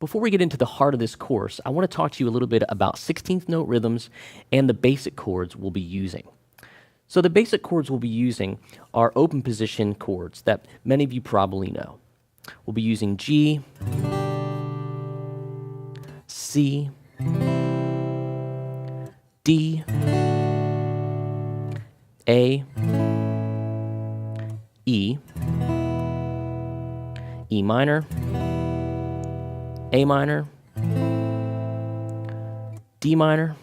Before we get into the heart of this course, I want to talk to you a little bit about 16th note rhythms and the basic chords we'll be using. So the basic chords we'll be using are open position chords that many of you probably know. We'll be using G, C, D, A, E, E minor, A minor, D minor,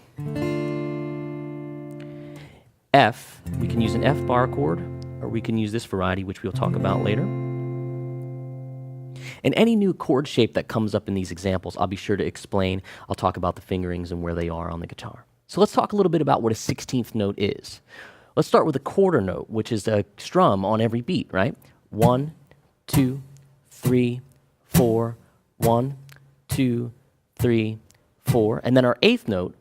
F. We can use an F bar chord, or we can use this variety, which we'll talk about later. And any new chord shape that comes up in these examples, I'll be sure to explain. I'll talk about the fingerings and where they are on the guitar. So let's talk a little bit about what a 16th note is. Let's start with a quarter note, which is a strum on every beat, right? 1, 2, 3, 4, 1, 2, 3, 4. And then our eighth note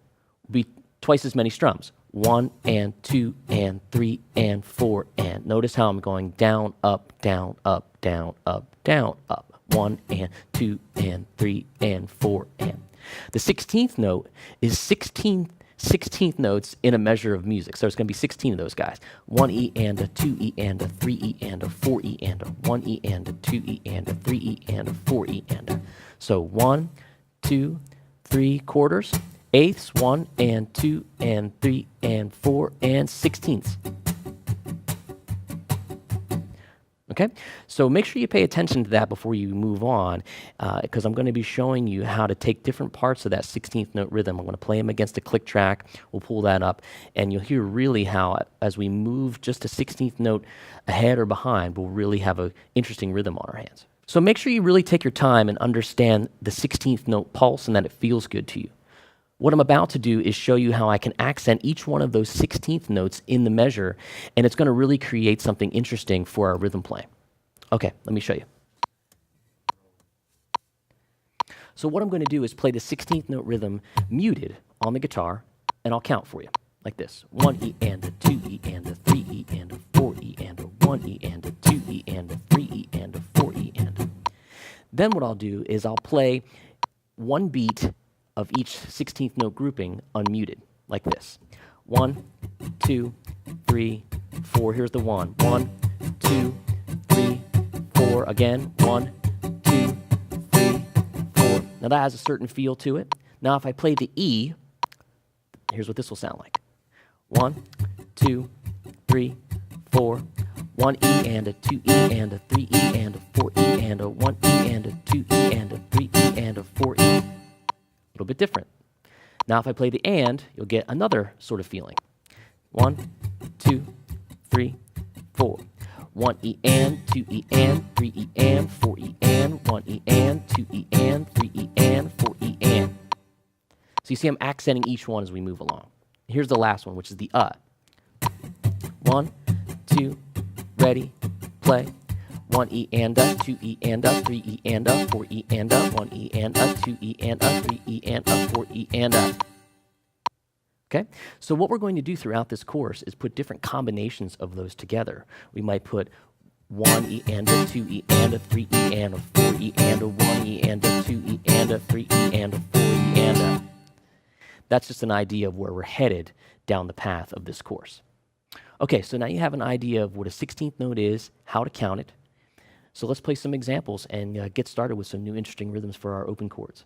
will be twice as many strums. 1 and 2 and 3 and 4 and. Notice how I'm going down, up, down, up, down, up, down, up. 1 and 2 and 3 and 4 and. The 16th note is 16 notes in a measure of music. So it's going to be 16 of those guys. 1 E and a 2 E and a 3 E and a 4 E and a 1 E and a 2 E and a 3 E and a 4 E and a. So 1, 2, 3 quarters, eighths, 1 and 2 and 3 and 4 and 16ths. Okay, so make sure you pay attention to that before you move on, because I'm going to be showing you how to take different parts of that 16th note rhythm. I'm going to play them against a click track. We'll pull that up, and you'll hear really how, as we move just a 16th note ahead or behind, we'll really have an interesting rhythm on our hands. So make sure you really take your time and understand the 16th note pulse and that it feels good to you. What I'm about to do is show you how I can accent each one of those 16th notes in the measure, and it's going to really create something interesting for our rhythm playing. Okay, let me show you. So what I'm going to do is play the 16th note rhythm muted on the guitar, and I'll count for you, like this. 1 E and a 2 E and a 3 E and a 4 E and a 1 E and a 2 E and a 3 E and a 4 E and a. Then what I'll do is I'll play one beat of each 16th note grouping unmuted, like this. 1, 2, 3, 4. Here's the 1. 1, 2, 3, 4. Again. 1, 2, 3, 4. Now that has a certain feel to it. Now if I play the E, here's what this will sound like. 1, 2, 3, 4. 1 E and a 2 E and a 3 E and a 4 E and a 1 E and a 2 E and a 3 E and a 4 E. A little bit different. Now if I play the and, you'll get another sort of feeling. 1, 2, 3, 4. 1 E and, 2 E and, 3 E and, 4 E and, 1 E and, 2 E and, 3 E and, 4 E and. So you see I'm accenting each one as we move along. Here's the last one, which is the 1, 2, ready, play. 1 E and a, 2 E and a, 3 E and a, 4 E and a, 1 E and a, 2 E and a, 3 E and a, 4 E and a. Okay? So what we're going to do throughout this course is put different combinations of those together. We might put 1 E and a, 2 E and a, 3 E and a, 4 E and a, 1 E and a, 2 E and a, 3 E and a, 4 E and a. That's just an idea of where we're headed down the path of this course. Okay, so now you have an idea of what a 16th note is, how to count it. So let's play some examples and get started with some new interesting rhythms for our open chords.